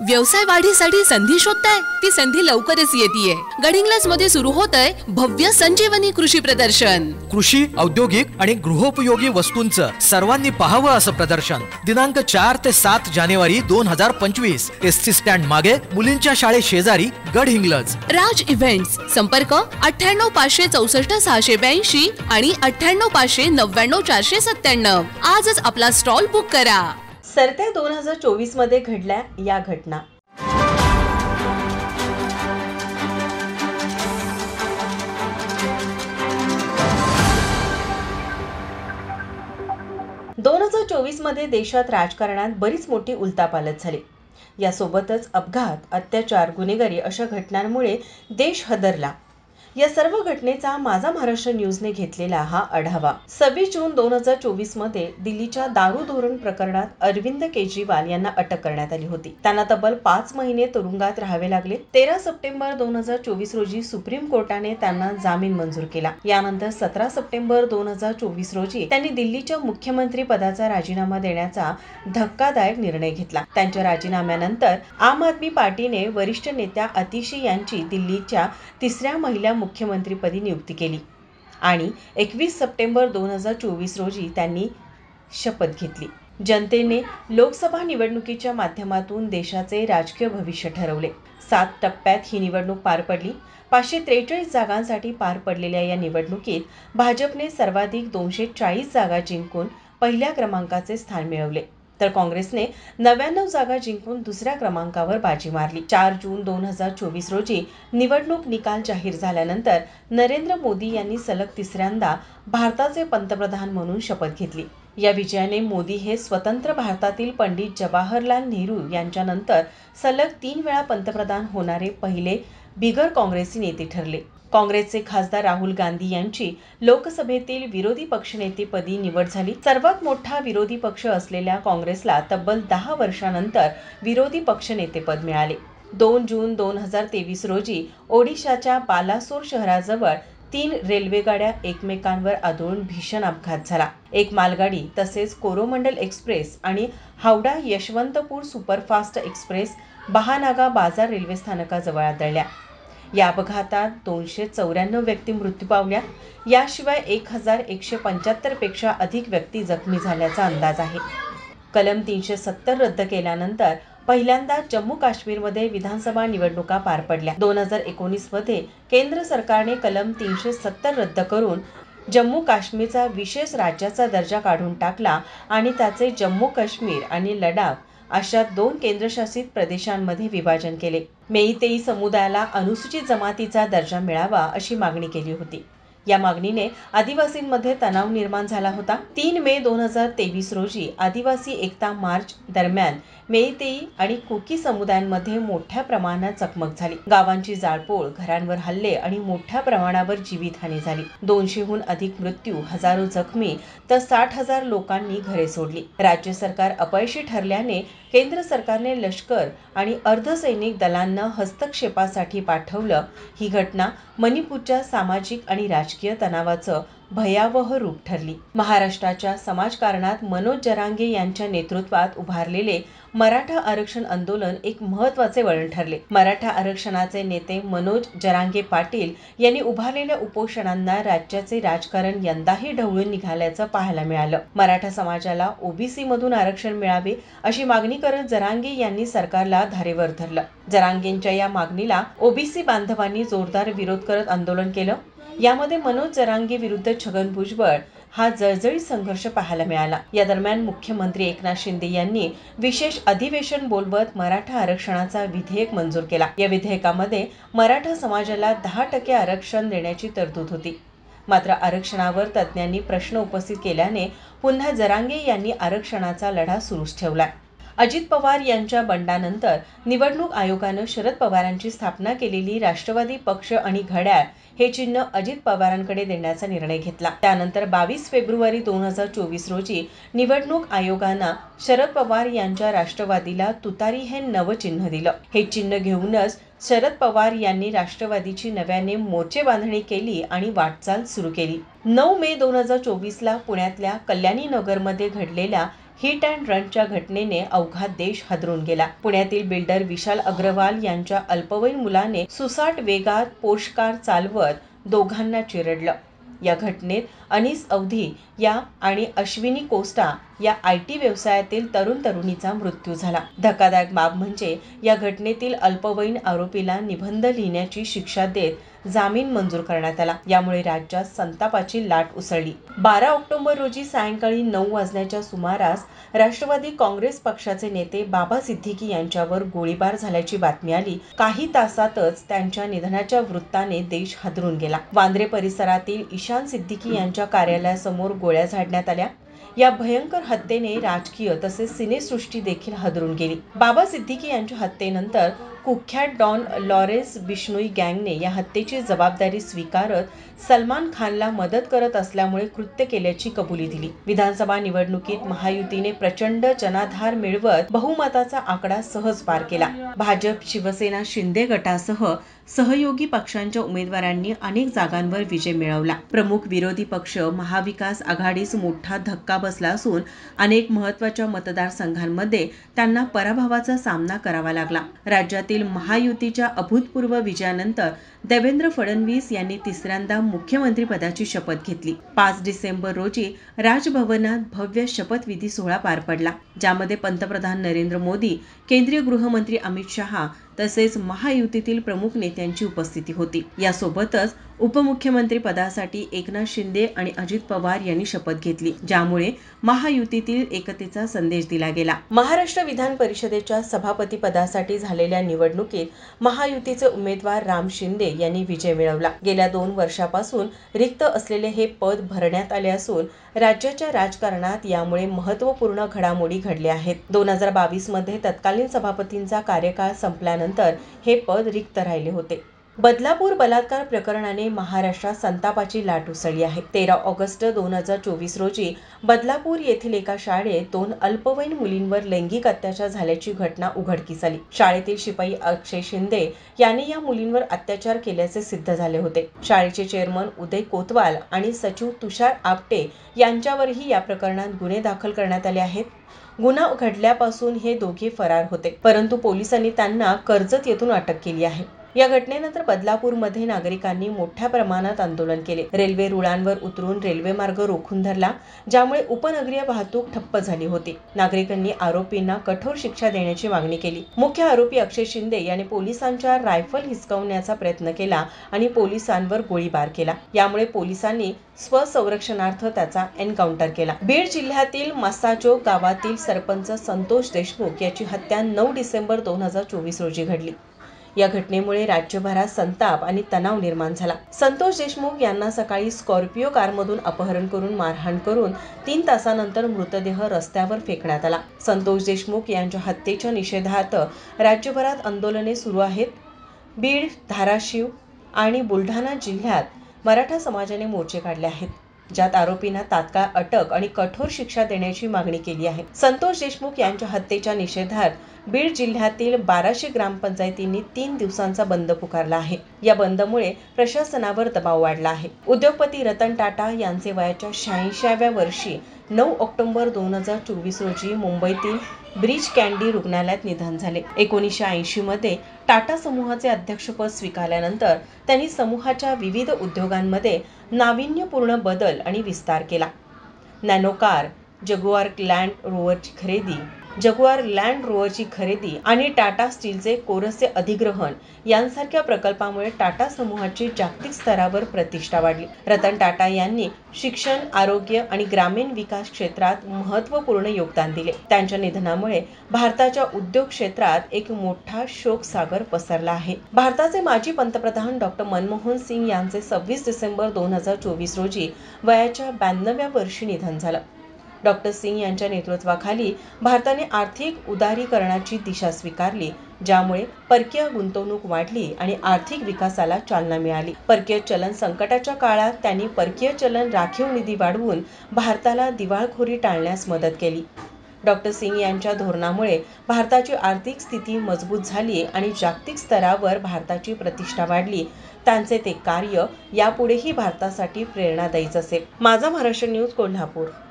व्यवसाय वाढीसाठी संधी शोधताय? ती संधी लवकरच येतेय. गडिंग्लज मध्ये सुरू होतंय भव्य संजीवनी कृषी प्रदर्शन. कृषी, औद्योगिक आणि गृहोपयोगी वस्तूंचं सर्वांनी पाहावं असं प्रदर्शन दिनांक 4 ते 7 जानेवारी 2025 एसटी स्टँड मागे मुलींच्या शाळे शेजारी गडहिंग्लज. राज इव्हेंट्स. संपर्क 98 564 682 आणि 98 599 497. आजच आपला स्टॉल बुक करा. सरत्या 2024 मध्ये घडल्या या घटना. मध्ये देशात राजकारणात बरीच मोठी उलथापालथ झाली. यासोबतच अपघात, अत्याचार, गुन्हेगारी अशा घटनांमुळे देश हादरला. या सर्व घटनेचा माझा महाराष्ट्र न्यूजने घेतलेला हा आढावा. 26 जून 2024 मध्ये दिल्लीच्या दारू धोरण प्रकरणात अरविंद केजरीवाल यांना अटक करण्यात आली होती. त्यांना तब्बल 5 महिने तुरुंगात राहावे लागले. 13 सप्टेंबर 2024 रोजी सुप्रीम कोर्टाने त्यांना जामीन मंजूर केला. यानंतर 17 सप्टेंबर 2024 रोजी त्यांनी दिल्लीच्या मुख्यमंत्री पदाचा राजीनामा देण्याचा धक्कादायक निर्णय घेतला. त्यांच्या राजीनाम्यानंतर आम आदमी पार्टीने वरिष्ठ नेत्या आतिशी यांची दिल्लीच्या तिसऱ्या महिला मुख्यमंत्रीपदी नियुक्ती केली आणि 21 सप्टेंबर 2024 रोजी त्यांनी शपथ घेतली. जनतेने लोकसभा निवडणुकीच्या माध्यमातून देशाचे राजकीय भविष्य ठरवले. 7 टप्प्यात ही निवडणूक पार पडली. 543 जागांसाठी पार पडलेल्या या निवडणुकीत भाजपने सर्वाधिक 240 जागा जिंकून पहिल्या क्रमांकाचे स्थान मिळवले, तर काँग्रेसने 99 जागा जिंकून दुसऱ्या क्रमांकावर बाजी मारली. 4 जून 2024 रोजी निवडणूक निकाल जाहीर झाल्यानंतर नरेंद्र मोदी यांनी सलग तिसऱ्यांदा भारताचे पंतप्रधान म्हणून शपथ घेतली. या विजयाने मोदी हे स्वतंत्र भारतातील पंडित जवाहरलाल नेहरू यांच्यानंतर सलग 3 वेळा पंतप्रधान होणारे पहिले बिगर काँग्रेसी नेते ठरले. काँग्रेसचे खासदार राहुल गांधी यांची लोकसभेतील विरोधी पक्षनेतेपदी निवड झाली. सर्वात मोठा विरोधी पक्ष असलेल्या काँग्रेसला तब्बल 10 वर्षांनंतर विरोधी पक्षनेतेपद मिळाले. 2 जून 2023 रोजी ओडिशाच्या बालासोर शहराजवळ 3 रेल्वेगाड्या एकमेकांवर आदळून भीषण अपघात झाला. एक मालगाडी तसेच कोरोमंडल एक्सप्रेस आणि हावडा यशवंतपूर सुपरफास्ट एक्सप्रेस बहानागा बाजार रेल्वे स्थानकाजवळ आदळल्या. या अपघातात 294 व्यक्ती मृत्यू पावल्या. याशिवाय 1175 पेक्षा अधिक व्यक्ती जखमी झाल्याचा अंदाज आहे. कलम 370 रद्द केल्यानंतर पहिल्यांदा जम्मू काश्मीरमध्ये विधानसभा निवडणुका पार पडल्या. 2019 मध्ये केंद्र सरकारने कलम 370 रद्द करून जम्मू काश्मीरचा विशेष राज्याचा दर्जा काढून टाकला आणि त्याचे जम्मू काश्मीर आणि लडाख अशा 2 केंद्रशासित प्रदेशांमध्ये विभाजन केले. मेईतेई समुदायाला अनुसूचित जमातीचा दर्जा मिळावा अशी मागणी केली होती. या मागणीने आदिवासींमध्ये तणाव निर्माण झाला होता. 3 मे 2023 रोजी आदिवासी एकता मार्च दरम्यान मेईतेई आणि कुकी समुदायांमध्ये मोठ्या प्रमाणात चकमक झाली. गावांची जाळपोळ, घरांवर हल्ले आणि मोठ्या प्रमाणावर जीवितहानी झाली. 200हून अधिक मृत्यू, हजारो जखमी तर 60,000 लोकांनी घरे सोडली. राज्य सरकार अपयशी ठरल्याने केंद्र सरकारने लष्कर आणि अर्धसैनिक दलांना हस्तक्षेपासाठी पाठवलं. ही घटना मणिपूरच्या सामाजिक आणि राजकीय तणावाचं भयावह रूप ठरली. महाराष्ट्राच्या समाजकारणात मनोज जरांगे यांच्या नेतृत्वात उभारलेले मराठा आरक्षण आंदोलन एक महत्त्वाचे वळण ठरले. मराठा आरक्षणाचे नेते मनोज जरांगे पाटील यांनी उभारलेल्या उपोषणांना राज्याचे राजकारण यंदाही ढवळून निघाल्याचं पाहायला मिळालं. मराठा समाजाला ओबीसी मधून आरक्षण मिळावे अशी मागणी करत जरांगे यांनी सरकारला धारेवर धरलं. जरांगेंच्या या मागणीला ओबीसी बांधवांनी जोरदार विरोध करत आंदोलन केलं. यामध्ये मनोज जरांगे विरुद्ध छगन भुजबळ हा जळजळीत संघर्ष पाहायला मिळाला. या दरम्यान मुख्यमंत्री एकनाथ शिंदे यांनी विशेष अधिवेशन बोलवत मराठा आरक्षणाचा विधेयक मंजूर केला. या विधेयकामध्ये मराठा समाजाला 10% आरक्षण देण्याची तरतूद होती. मात्र आरक्षणावर तज्ज्ञांनी प्रश्न उपस्थित केल्याने पुन्हा जरांगे यांनी आरक्षणाचा लढा सुरूच ठेवला. अजित पवार यांच्या बंडानंतर निवडणूक आयोगानं शरद पवारांची स्थापना केलेली राष्ट्रवादी पक्ष आणि घड्याळ हे चिन्ह अजित पवारांकडे देण्याचा निर्णय घेतला. त्यानंतर 22 फेब्रुवारी 2024 रोजी निवडणूक आयोगानं शरद पवार यांच्या राष्ट्रवादीला तुतारी हे नवं चिन्ह दिलं. हे चिन्ह घेऊनच शरद पवार यांनी राष्ट्रवादीची नव्याने मोर्चे बांधणी केली आणि वाटचाल सुरू केली. 9 मे 2024 ला पुण्यातल्या कल्याणी नगरमध्ये घडलेल्या हिट अँड रनच्या घटनेने अवघा देश हादरून गेला. पुण्यातील बिल्डर विशाल अग्रवाल यांच्या अल्पवयीन मुलाने सुसाट वेगात पोर्श कार चालवत दोघांना चिरडलं. या घटनेत अनीस अवधी या आणि अश्विनी कोस्टा या IT व्यवसायातील तरुणीचा मृत्यू झाला. धक्कादायक बाब म्हणजे या घटनेतील अल्पवयीन आरोपीला निबंध लिहिण्याची शिक्षा देत जामीन मंजूर करण्यात आला. यामुळे राज्यात संतापाची लाट उसळली. 12 ऑक्टोबर रोजी सायंकाळी 9 वाजण्याच्या सुमारास राष्ट्रवादी काँग्रेस पक्षाचे नेते बाबा सिद्दीकी यांच्यावर गोळीबार झाल्याची बातमी आली. काही तासातच त्यांच्या निधनाच्या वृत्ताने देश हादरून गेला. वांद्रे परिसरातील ईशान सिद्दीकी यांच्या कार्यालयासमोर गोळ्या झाडण्यात आल्या. या भयंकर हत्येने राजकीय तसेच सिनेसृष्टी देखील हादरून गेली. बाबा सिद्दीकी यांच्या हत्येनंतर कुख्यात डॉन लॉरेन्स बिश्नोई गँगने या हत्येची जबाबदारी स्वीकारत सलमान खानला मदत करत असल्यामुळे कृत्य केल्याची कबुली दिली. विधानसभा निवडणुकीत महायुतीने प्रचंड जनाधार मिळवत बहुमताचा आकडा सहज पार केला. भाजप, शिवसेना, शिंदे गटासह सहयोगी पक्षांच्या उमेदवारांनी अनेक जागांवर विजय मिळवला. प्रमुख विरोधी पक्ष महाविकास आघाडीस मोठा धक्का बसला असून अनेक महत्त्वाच्या मतदारसंघांमध्ये त्यांना पराभवाचा सामना करावा लागला. राज्यातील महायुतीच्या अभूतपूर्व विजयानंतर देवेंद्र फडणवीस यांनी तिसऱ्यांदा मुख्यमंत्रीपदाची शपथ घेतली. 5 डिसेंबर रोजी राजभवनात भव्य शपथविधी सोहळा पार पडला, ज्यामध्ये पंतप्रधान नरेंद्र मोदी, केंद्रीय गृहमंत्री अमित शहा तसेच महायुतीतील प्रमुख नेत्यांची उपस्थिती होती. यासोबतच उपमुख्यमंत्री पदासाठी एकनाथ शिंदे आणि अजित पवार यांनी शपथ घेतली, ज्यामुळे महायुतीतील एकतेचा संदेश दिला गेला. महाराष्ट्र विधान परिषदेच्या सभापती पदासाठी झालेल्या निवडणुकीत महायुतीचे उमेदवार राम शिंदे यांनी विजय मिळवला. गेल्या 2 वर्षापासून रिक्त असलेले हे पद भरण्यात आले असून राज्याच्या राजकारणात यामुळे महत्त्वपूर्ण घडामोडी घडल्या आहेत. 2022 मध्ये तत्कालीन सभापतींचा कार्यकाळ संपल्यानंतर हे पद रिक्त राहिले होते. बदलापूर बलात्कार प्रकरणाने महाराष्ट्रात संतापाची लाट उसळली आहे. 13 ऑगस्ट 2024 रोजी बदलापूर येथील एका शाळेत 2 अल्पवयीन मुलींवर लैंगिक अत्याचार झाल्याची घटना उघडकीस आली. शाळेतील शिपाई अक्षय शिंदे यांनी या मुलींवर अत्याचार केल्याचे सिद्ध झाले होते. शाळेचे चेअरमन उदय कोतवाल आणि सचिव तुषार आपटे यांच्यावरही या प्रकरणात गुन्हे दाखल करण्यात आले आहेत. गुन्हा घडल्यापासून हे दोघे फरार होते, परंतु पोलिसांनी त्यांना कर्जत येथून अटक केली आहे. या घटनेनंतर बदलापूरमध्ये नागरिकांनी मोठ्या प्रमाणात आंदोलन केले. रेल्वे रुळांवर उतरून रेल्वे मार्ग रोखून धरला, ज्यामुळे उपनगरीय वाहतूक ठप्प झाली होती. नागरिकांनी आरोपींना कठोर शिक्षा देण्याची मागणी केली. मुख्य आरोपी अक्षय शिंदे याने पोलिसांच्या रायफल हिसकावण्याचा प्रयत्न केला आणि पोलिसांवर गोळीबार केला. यामुळे पोलिसांनी स्वसंरक्षणार्थ त्याचा एन्काउंटर केला. बीड जिल्ह्यातील मसाजोग गावातील सरपंच संतोष देशमुख याची हत्या 9 डिसेंबर 2024 रोजी घडली. या घटनेमुळे राज्यभरात संताप आणि तणाव निर्माण झाला. संतोष देशमुख यांना सकाळी स्कॉर्पिओ कारमधून अपहरण करून मारहाण करून 3 तासानंतर मृतदेह रस्त्यावर फेकण्यात आला. संतोष देशमुख यांच्या हत्येच्या निषेधार्थ राज्यभरात आंदोलने सुरू आहेत. बीड, धाराशिव आणि बुलढाणा जिल्ह्यात मराठा समाजाने मोर्चे काढले आहेत, ज्यात आरोपींना तात्काळ अटक आणि कठोर शिक्षा देण्याची मागणी केली आहे. संतोष देशमुख यांच्या हत्येच्या निषेधार्थ बीड जिल्ह्यातील 1200 ग्रामपंचायतींनी 3 दिवसांचा बंद पुकारला आहे. या बंदमुळे प्रशासनावर दबाव वाढला आहे. उद्योगपती रतन टाटा यांचे वयाच्या 86व्या वर्षी 9 ऑक्टोबर 2024 रोजी मुंबईतील ब्रीच कँडी रुग्णालयात निधन झाले. 1980 मध्ये टाटा समूहाचे अध्यक्षपद स्वीकारल्यानंतर त्यांनी समूहाच्या विविध उद्योगांमध्ये नाविन्यपूर्ण बदल आणि विस्तार केला. नॅनो कार, जगुआर लँड रोवरची खरेदी आणि टाटा स्टीलचे कोरसचे अधिग्रहण यांसारख्या प्रकल्पामुळे टाटा समूहाची जागतिक स्तरावर प्रतिष्ठा वाढली. रतन टाटा यांनी शिक्षण, आरोग्य आणि ग्रामीण विकास क्षेत्रात महत्त्वपूर्ण योगदान दिले. त्यांच्या निधनामुळे भारताच्या उद्योग क्षेत्रात एक मोठा शोकसागर पसरला आहे. भारताचे माजी पंतप्रधान डॉ. मनमोहन सिंग यांचे 26 डिसेंबर 2024 रोजी वयाच्या 92व्या वर्षी निधन झालं. डॉ. सिंग यांच्या नेतृत्वाखाली भारताने आर्थिक उदारीकरणाची दिशा स्वीकारली, ज्यामुळे परकीय गुंतवणूक वाढली आणि आर्थिक विकासाला चालना मिळाली. परकीय चलन संकटाच्या काळात त्यांनी परकीय चलन राखीव निधी वाढवून भारताला दिवाळखोरी टाळण्यास मदत केली. डॉ. सिंग यांच्या धोरणामुळे भारताची आर्थिक स्थिती मजबूत झाली आणि जागतिक स्तरावर भारताची प्रतिष्ठा वाढली. त्यांचे ते कार्य यापुढेही भारतासाठी प्रेरणादायीच असेल. माझा महाराष्ट्र न्यूज, कोल्हापूर.